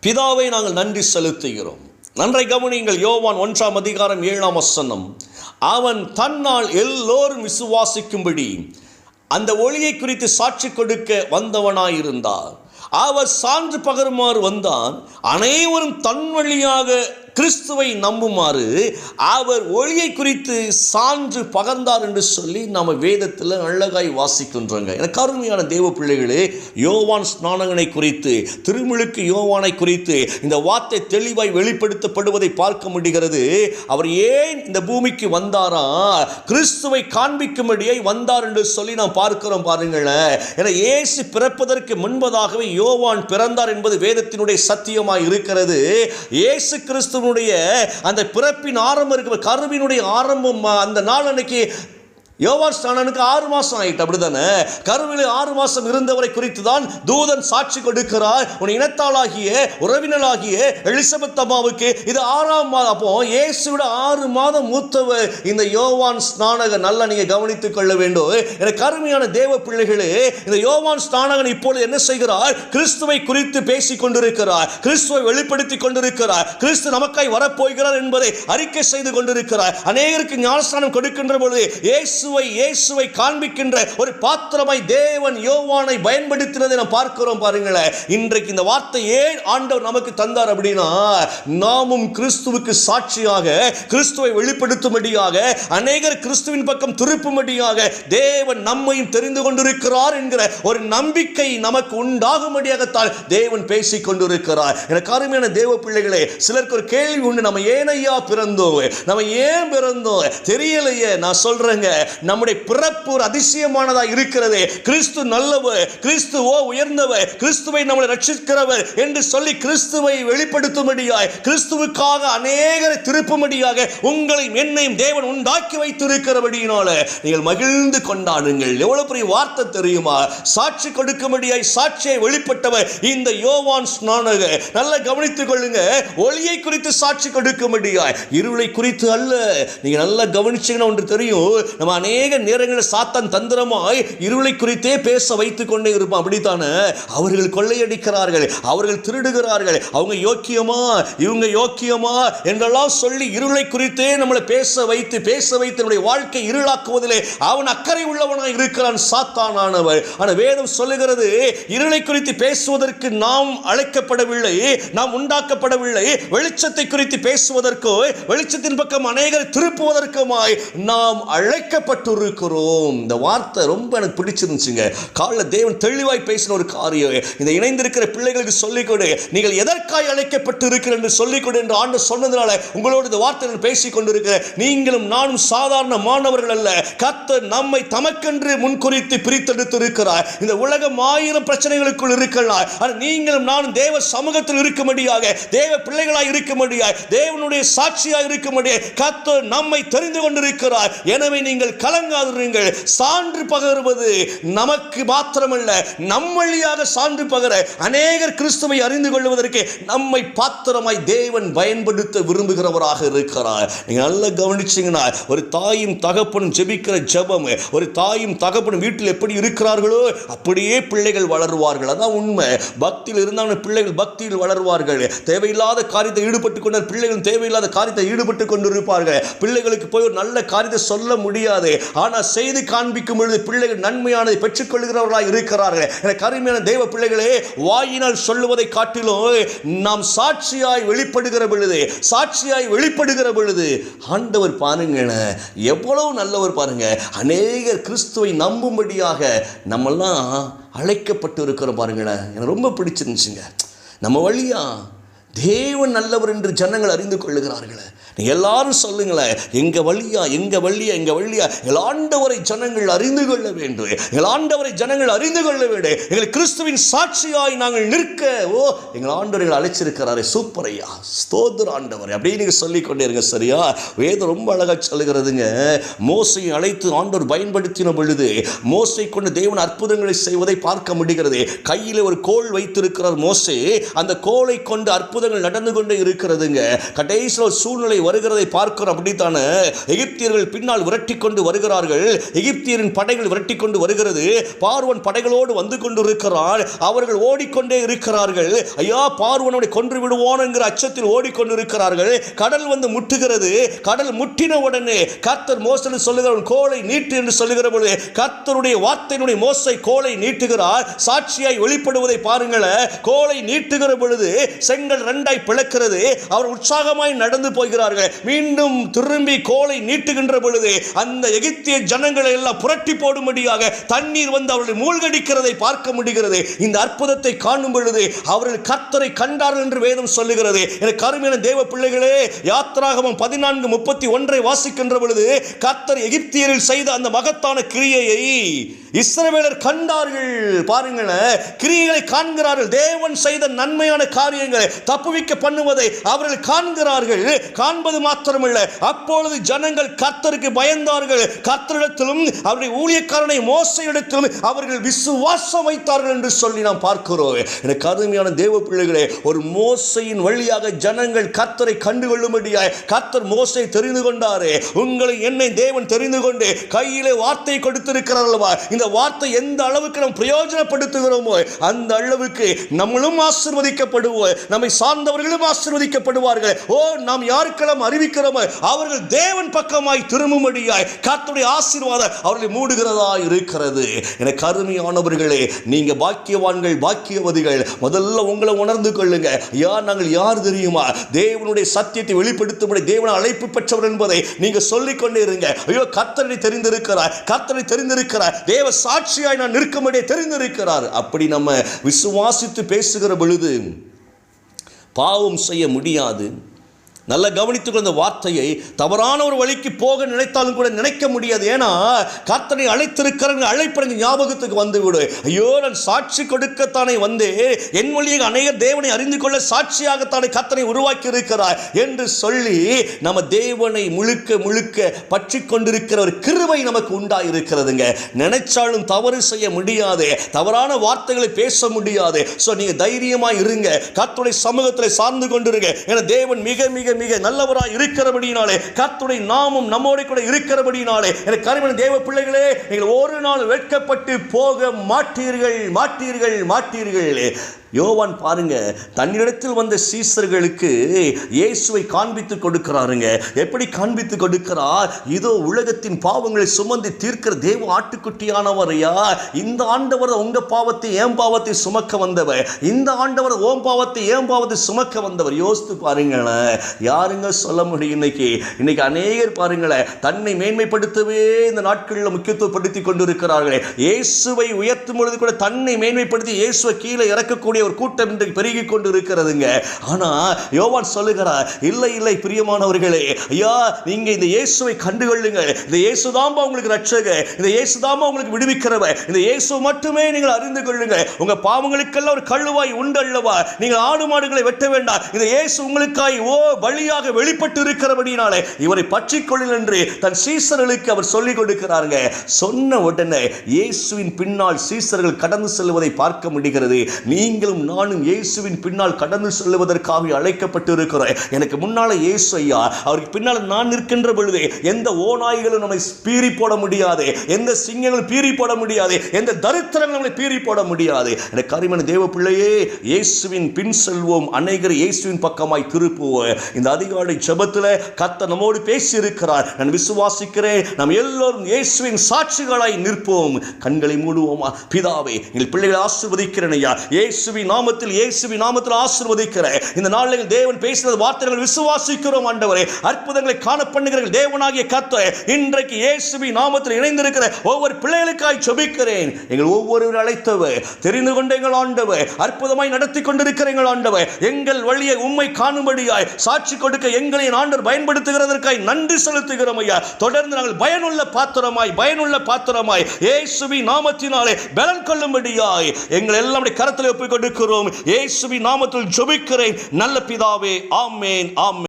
பிதாவை நாங்கள் நன்றி செலுத்துகிறோம். நன்றை கவனியுங்கள். யோவான் 1:7 அவன் தன்னால் எல்லோரும் விசுவாசிக்கும்படி அந்த ஒளியை குறித்து சாட்சி கொடுக்க வந்தவனாயிருந்தார். அவர் சான்று பகருமாறு வந்தான். அனைவரும் தன் வழியாக கிறிஸ்துவை நம்புமாறு அவர் ஒளியை குறித்து சான்று பகர்ந்தார் என்று சொல்லி நாம் வேதத்தில் அழகாய் வாசிக்கின்றோங்க. எனக்கு அருமையான தேவ பிள்ளைகளே, யோவான் ஸ்நானகனை குறித்து, திருமுழுக்கு யோவானை குறித்து இந்த வார்த்தை தெளிவாய் வெளிப்படுத்தப்படுவதை பார்க்க முடிகிறது. அவர் ஏன் இந்த பூமிக்கு வந்தாரா? கிறிஸ்துவை காண்பிக்கும்படியை வந்தார் என்று சொல்லி நாம் பார்க்கிறோம். பாருங்களேன், ஏன்னா இயேசு பிறப்பதற்கு முன்பதாகவே யோவான் பிறந்தார் என்பது வேதத்தினுடைய சத்தியமாய் இருக்கிறது. இயேசு கிறிஸ்து அந்த பிறப்பின் ஆரம்பம் இருக்கு, கருவினுடைய ஆரம்பம். அந்த நாள் அன்னைக்கு யோவான் ஸ்நானனுக்கு 6 மாதம் ஆயிட்டு, அப்படிதானே? கருவில் 6 மாதம் இருந்தவரை குறித்து தான் தூதன் சாட்சி கொடுக்கிறார். உன் இனத்தாளாகிய உறவினராகிய எலிசபெத் அம்மாவுக்கு இது 6ஆம் மாதம். அப்போ இயேசுவிட 6 மாதம் மூத்தவர் இந்த யோவான் ஸ்நானகன். நல்லா நீங்க கவனித்துக் கொள்ள வேண்டும். எனக்கு அருமையான தேவ பிள்ளைகளே, இந்த யோவான் ஸ்நானகன் இப்பொழுது என்ன செய்கிறார்? கிறிஸ்துவை குறித்து பேசிக் கொண்டிருக்கிறார், கிறிஸ்துவை வெளிப்படுத்தி கொண்டிருக்கிறார், கிறிஸ்து நமக்காய் வரப்போகிறார் என்பதை அறிக்கை செய்து கொண்டிருக்கிறார். அநேகருக்கு ஞானஸ்நானம் கொடுக்கின்ற பொழுது இயேசுவை காண்பிக்கின்ற ஒரு பாத்திரமாய் தேவன் யோவானை பயன்படுத்தினதை நாம் பார்க்கிறோம். பாருங்களேன், இன்றைக்கு இந்த வார்த்தை ஏன் ஆண்டவர் நமக்கு தந்தார் அப்படின்னா, நாமும் கிறிஸ்துவுக்கு சாட்சியாக, கிறிஸ்துவை வெளிப்படுத்தும்படியாக, அநேகர் கிறிஸ்துவின் பக்கம் திருப்பும்படியாக தேவன் நம்மையும் தெரிந்து கொண்டிருக்கிறார் என்கிற ஒரு நம்பிக்கை நமக்கு உண்டாகும்படியாகத்தான் தேவன் பேசிக் கொண்டிருக்கிறார். எனக்கு அருமையான தேவ பிள்ளைகளே, சிலருக்கு ஒரு கேள்வி உண்டு, நம்ம ஏனையா பிறந்தோம், நம்ம ஏன் பிறந்தோம் தெரியலையே. நான் சொல்றேங்க, நம்முடைய பிறப்பு ஒரு அதிசயமானதாக இருக்கிறது. கிறிஸ்து நல்லவர், கிறிஸ்துவோ உயர்ந்தவர், கிறிஸ்துவை நம்மை ரட்சிக்கிறவர் என்று சொல்லி கிறிஸ்துவை வெளிப்படுத்தும்படியாய், கிறிஸ்துவுக்காக அநேகரை திருப்பும்படியாக உங்களை என்னையும் தேவன் உண்டாக்கி வைத்திருக்கிறபடியினால நீங்கள் மகிழ்ந்து கொண்டாடுங்கள். எவ்வளவு பெரிய வார்த்தை தெரியுமா? சாட்சி கொடுக்கும்படியாய் சாட்சியை வெளிப்பட்டவர் இந்த யோவான் ஸ்நானகர். நல்லா கவனித்துக் கொள்ளுங்க. ஒளியை குறித்து சாட்சி கொடுக்கும்படியாய், இருளை குறித்து அல்ல. நீங்க நல்லா கவனிச்சீங்கன்னா ஒன்று தெரியும், நம்ம அநேக நேரங்களில் சாத்தான் தந்திரமாய் இருளை குறித்தே பேச வைத்துக் கொண்டே இருப்பான். அப்படித்தானே? அவர்கள் கொள்ளையடிக்கிறார்கள், அவர்கள் திருடுகிறார்கள், அவங்க யோக்கியமா இவங்க யோக்கியமா என்றெல்லாம் சொல்லி இருளை குறித்தே நம்மளை பேச வைத்து நம்முடைய வாழ்க்கை இருளாக்குவதிலே அவன் அக்கறை உள்ளவனாய் இருக்கிறான், சாத்தானானவர். ஆனால் வேதம் சொல்லுகிறது, இருளை குறித்து பேசுவதற்கு நாம் அழைக்கப்படவில்லை, நாம் உண்டாக்கப்படவில்லை. வெளிச்சத்தை குறித்து பேசுவதற்கோ, வெளிச்சத்தின் பக்கம் அநேகரை திருப்புவதற்குமாய் நாம் அழைக்கப்பட்டிருக்கிறோம். இந்த வார்த்தை ரொம்ப எனக்கு பிடிச்சிருந்துச்சுங்க. காலைல தேவன் தெளிவாய் பேசின ஒரு காரியம். இந்த இணைந்திருக்கிற பிள்ளைகளுக்கு சொல்லிக் கொடு, நீங்கள் எதற்காய் அழைக்கப்பட்டு இருக்கிற என்று சொல்லிக் கொடு என்று ஆண்டவர் சொன்னதுனால உங்களோடு இந்த வார்த்தை பேசிக் கொண்டிருக்கிற நீங்களும் நானும் சாதாரண மாணவர்கள் அல்ல. கர்த்தர் நம்மை தமக்கென்று முன்குறித்து பிரித்தெடுத்து இருக்கிறார். இந்த உலகம் 1000 பிரச்சனைகளுக்குள் இருக்கலாம், ஆனால் நீங்களும் நானும் தேவ சமூகத்தில் இருக்கும்படியாக, தேவ பிள்ளைகளாய் இருக்கும்படியாக, தேவனுடைய சாட்சியாய் இருக்கும்படியாக கர்த்தர் நம்மை தெரிந்து கொண்டிருக்கிறார். எனவே நீங்கள் கலங்காதிருங்கள். சான்று பகருவது நமக்கு மாத்திரமல்ல, நம் வழியாக சான்று பகர அநேகர் கிறிஸ்துவை அறிந்து கொள்வதற்கு நம்மை பாத்திரமாய் தேவன் பயன்படுத்த விரும்புகிறவராக இருக்கிறார். நீங்க நல்லா கவனிச்சீங்கன்னா, ஒரு தாயும் தகப்பனும் ஜெபிக்கிற ஜெபம், ஒரு தாயும் தகப்பனும் வீட்டில் எப்படி இருக்கிறார்களோ அப்படியே பிள்ளைகள் வளருவார்கள். அதான் உண்மை. பக்தியில் இருந்தாலும் பிள்ளைகள் பக்தியில் வளருவார்கள். தேவையில்லாத காரியத்தை ஈடுபட்டுக் கொண்ட பிள்ளைகள் தேவையில்லாத காரியத்தை ஈடுபட்டு கொண்டிருப்பார்கள். பிள்ளைகளுக்கு போய் ஒரு நல்ல காரியத்தை சொல்ல முடியாது, ஆனால் செய்து காண்பிக்கும் பொழுது பிள்ளைகள் நன்மையானதை பெற்றுக் கொள்கிறவர்களாக இருக்கிறார்கள். எனக்கு அருமையான தேவ பிள்ளைகளே, வாயினால் சொல்லுவதை காட்டிலும் நாம் சாட்சியாய் வெளிப்படுகிற பொழுது ஆண்டவர் பாருங்க எவ்வளவு நல்லவர் பாருங்க. அநேகர் கிறிஸ்துவை நம்பும்படியாக நம்மெல்லாம் அழைக்கப்பட்டு இருக்கிறோம். பாருங்களேன், எனக்கு ரொம்ப பிடிச்சிருந்துச்சுங்க. நம்ம வழியா தேவன் நல்லவர் என்று ஜனங்கள் அறிந்து கொள்ளுகிறார்களே. எல்லாரும் சொல்லுங்களேன், எங்க வழியா ஆண்டவரை ஜனங்கள் அறிந்து கொள்ள வேண்டும், எங்கள் கிறிஸ்துவின் சாட்சியாய் நாங்கள் நிற்க எங்கள் ஆண்டவர்கள் அழைச்சிருக்கிறாரே. சூப்பர் ஐயா, ஸ்தோத்திர ஆண்டவர் அப்படின்னு நீங்க சொல்லிக் கொண்டே இருங்க. சரியா? வேதம் ரொம்ப அழகா சொல்லுகிறதுங்க. மோசையை அழைத்து ஆண்டவர் பயன்படுத்தின பொழுது மோசை கொண்டு தேவன் அற்புதங்களை செய்வதை பார்க்க முடிகிறது. கையில் ஒரு கோல் வைத்திருக்கிறார் மோசே. அந்த கோலை கொண்டு அற்புதம் அற்புதங்கள் நடந்து கொண்டே இருக்கிறதுங்க. கடைசியில் சூழ்நிலை வருகிறதை பார்க்கிறோம். அப்படித்தானே எகிப்தியர்கள் பின்னால் விரட்டி கொண்டு வருகிறார்கள். எகிப்தியரின் படைகள் விரட்டி கொண்டு வருகிறது. பார்வோன் படைகளோடு வந்து கொண்டிருக்கிறார். அவர்கள் ஓடிக்கொண்டே இருக்கிறார்கள். ஐயா, பார்வோனை கொன்று விடுவோம் என்கிற அச்சத்தில் ஓடிக்கொண்டிருக்கிறார்கள். கடல் வந்து முட்டுகிறது. கடல் முட்டின உடனே கர்த்தர் மோசே சொல்லுகிற கோலை நீட்டு என்று சொல்லுகிற பொழுது கர்த்தருடைய வார்த்தையினுடைய மோசே கோலை நீட்டுகிறார். சாட்சியாய் வெளிப்படுவதை பாருங்களேன். கோலை நீட்டுகிற பொழுது செங்கல் இரண்டாய் பிளக்கிறது. அவர் உற்சாகமாய் நடந்து போகிறார்கள். மீண்டும் திரும்பி கோலை நீட்டுகின்ற பொழுது அந்த எகிப்திய ஜனங்களை எல்லாம் புரட்டி போடும்படியாக தண்ணீர் வந்து அவர்களை மூழ்கடிக்கிறதை பார்க்க முடிகிறது. இந்த அற்புதத்தை காணும் பொழுது அவர்கள் கர்த்தரை கண்டார்கள் என்று வேதம் சொல்லுகிறது. எனக்கு அருமையான தேவ பிள்ளைகளே, யாத்திராகமம் 14:31 வாசிக்கின்ற பொழுது கர்த்தர் எகிப்தியரில் செய்த அந்த மகத்தான கிரியையை இஸ்ரவேலர் கண்டார்கள். பாருங்களேன், கிரியைகளை காண்கிறார்கள். தேவன் செய்த நன்மையான காரியங்களை தப்புவிக்க பண்ணுவதை அவர்கள் காண்கிறார்கள். காண்பது மாத்திரமல்ல, அப்பொழுது ஜனங்கள் கர்த்தருக்கு பயந்தார்கள். கர்த்தரிடத்திலும் அவருடைய ஊழியக்காரனை மோசேயிடத்திலும் அவர்கள் விசுவாசம் வைத்தார்கள் என்று சொல்லி நாம் பார்க்கிறோம். எனக்கு அருமையான தேவ பிள்ளைகளே, ஒரு மோசையின் வழியாக ஜனங்கள் கர்த்தரை கண்டுகொள்ளும்படியாய் கர்த்தர் மோசே தெரிந்து கொண்டாரே. உங்களை என்னை தேவன் தெரிந்து கொண்டு கையிலே வார்த்தை கொடுத்திருக்கிறார் அல்லவா? இந்த வார்த்தை எந்த அளவுக்கு நாம் பிரயோஜனப்படுத்துகிறோமோ அந்த அளவுக்கு நம்மளும் ஆசீர்வதிக்கப்படுவோம், நம்மை சார்ந்தவர்களும் ஆசீர்வதிக்கப்படுவார்கள். நாம் யாருக்கெல்லாம் அறிவிக்கிறோமோ அவர்கள் தேவன் பக்கமாய் திரும்பும்படியாய் கர்த்தருடைய ஆசீர்வாதம் அவர்களை மூடுகிறதா இருக்கிறது. எனக்கு அருமையானவர்களே, நீங்க பாக்கியவான்கள், பாக்கியவதிகள். முதல்ல உங்களை உணர்ந்து கொள்ளுங்க. நாங்கள் யார் தெரியுமா? தேவனுடைய சத்தியத்தை வெளிப்படுத்தும்படி தேவனை அழைப்பு பெற்றவர் என்பதை நீங்க சொல்லிக் கொண்டே இருங்க. ஐயோ, கர்த்தரை தெரிந்திருக்கிறார், கர்த்தரை தெரிந்திருக்கிறார், தேவ சாட்சியாய் நான் நிற்கும்படி தெரிந்திருக்கிறார். அப்படி நம்ம விசுவாசித்து பேசுகிற பொழுது பாவம் செய்ய முடியாது. நல்ல கவனித்துக் கொண்ட வார்த்தையை தவறான ஒரு வழிக்கு போக நினைத்தாலும் கூட நினைக்க முடியாது. ஏன்னா கர்த்தரை அழைத்திருக்கிற அழைப்படங்கு ஞாபகத்துக்கு வந்துவிடு. ஐயோ, நான் சாட்சி கொடுக்கத்தானே வந்து என் வழியாக அநேகர் தேவனை அறிந்து கொள்ள சாட்சியாகத்தானே கர்த்தரை உருவாக்கி இருக்கிறார் என்று சொல்லி நம்ம தேவனை முழுக்க முழுக்க பற்றி கொண்டிருக்கிற ஒரு கிருபை நமக்கு உண்டாயிருக்கிறதுங்க. நினைச்சாலும் தவறு செய்ய முடியாது, தவறான வார்த்தைகளை பேச முடியாது. நீங்க தைரியமா இருங்க, கர்த்தருடைய சமூகத்தில் சார்ந்து கொண்டிருங்க. ஏன்னா தேவன் மிக மிக மிக நல்லவராய் இருக்கிறபடினாலே, கர்த்தருடைய நாமம் நம்மோடு கூட இருக்கிறபடினாலே, எனக்கு அருமையான தேவ பிள்ளைகளே, நீங்கள் ஒரு நாள் வெட்கப்பட்டு போக மாட்டீர்கள், மாட்டீர்கள், மாட்டீர்கள். யோவான் பாருங்க, தன்னிடத்தில் வந்த சீசர்களுக்கு இயேசுவை காண்பித்து கொடுக்கிறாருங்க. எப்படி காண்பித்து கொடுக்கிறார்? இதோ உலகத்தின் பாவங்களை சுமந்து தீர்க்கிற தேவ ஆட்டுக்குட்டியானவரையா, இந்த ஆண்டவர் உங்க பாவத்தை ஏன் பாவத்தை சுமக்க வந்தவர், இந்த ஆண்டவர் ஓம் பாவத்தை ஏன் பாவத்தை சுமக்க வந்தவர். யோசித்து பாருங்களேன், யாருங்க சொல்ல முடியும்? இன்னைக்கு அநேகர் பாருங்களேன், தன்னை மேன்மைப்படுத்தவே இந்த நாட்களில் முக்கியத்துவப்படுத்தி கொண்டிருக்கிறார்கள். இயேசுவை உயர்த்தும் பொழுது கூட தன்னை மேன்மைப்படுத்தி இயேசுவை கீழே இறக்கக்கூடிய ஒரு கூட்டம் இன்றைக்கு பெருகி கொண்டு இருக்கிறதுங்க. ஆனா யோவான் சொல்லுகிறார், இல்லை இல்லை பிரியமானவர்களே, ஐயா, நீங்க இந்த இயேசுவை கண்டுகொள்ளுங்கள். இந்த இயேசுதாம்பா உங்களுக்கு ரட்சகர், இந்த இயேசுதாம்பா உங்களுக்கு விடுவிக்கிறவர், இந்த இயேசு மட்டுமே நீங்கள் அறிந்து கொள்ளுங்கள். உங்க பாவங்களுக்கெல்லாம் ஒரு கழுவாய் உண்டு அல்லவா? நீங்கள் ஆடு மாடுகளை வெட்ட வேண்டாம். இந்த இயேசு உங்களுக்காய் வழியாக வெளிப்பட்டு இருக்கிறபடினாலே இவரை பற்றிக் கொள்ளுங்கள் என்று தன் சீசர்களுக்கு அவர் சொல்லிக் கொடுக்கிறாருங்க. சொன்ன உடனே இயேசுவின் பின்னால் சீசர்கள் கடந்து செல்வதை பார்க்க முடிகிறது. நீங்களும் நானும் இயேசுவின் பின்னால் கடந்து செல்வதற்காக அழைக்கப்பட்டு இருக்கிறோம். எனக்கு முன்னால இயேசு ஐயா, அவருக்கு பின்னால் நான் நிற்கின்ற பொழுது எந்த ஓநாய்களும் நம்மை பீறி போட முடியாது, எந்த சிங்கங்களும் பீறி போட முடியாது, எந்த தரித்திரங்களும் நம்மை பீறி போட முடியாது. எனக்கு அருமையான தேவ பிள்ளையே, இயேசுவின் பின் செல்வோம், அநேகர் இயேசுவின் பக்கமாய் திருப்புவோம். இந்த அதிகாலை ஜெபத்தில் கர்த்தர் நம்மோடு பேசி இருக்கிறார். நான் விசுவாசிக்கிறேன், நாம் எல்லோரும் இயேசுவின் சாட்சிகளாய் நிற்போம். கண்களை மூடுவோமா? பிதாவே, எங்கள் பிள்ளைகளை ஆசீர்வதிக்கிறேன் ஐயா, இயேசுவின் நாமத்தில் ஆசீர்வதிக்கிற இந்த நாளில் தேவன் பேசின வார்த்தைகள் விசுவாசிக்கிறோம். ஆண்டவரே, அற்புதங்களை காண பண்ணுகிற தேவனாகிய கர்த்தர், இன்றைக்கு இயேசுவின் நாமத்தில் இணைந்திருக்கிற ஒவ்வொரு பிள்ளைகளுக்காய் ஜெபிக்கிறேன். எங்கள் ஒவ்வொருவரும் அழைத்தவர், தெரிந்து கொண்ட எங்கள் ஆண்டவர், அற்புதமாய் நடத்தி கொண்டிருக்கிற எங்கள் ஆண்டவர், எங்கள் வழியை உம்மை காணும்படியாய் சாட்சி கொடுக்க எங்களை ஆண்டவர் பயன்படுத்துகிறதற்காய் நன்றி செலுத்துகிறோம் ஐயா. தொடர்ந்து நாங்கள் பயனுள்ள பாத்திரமாய் இயேசுவின் நாமத்தினாலே பலன் கொள்ளும்படியாய் எங்கள் எல்லாம் கரத்தில் ஒப்புக் கொடுக்கிறோம். இயேசுவின் நாமத்தில் ஜெபிக்கிறேன் நல்ல பிதாவே. ஆமென், ஆமென்.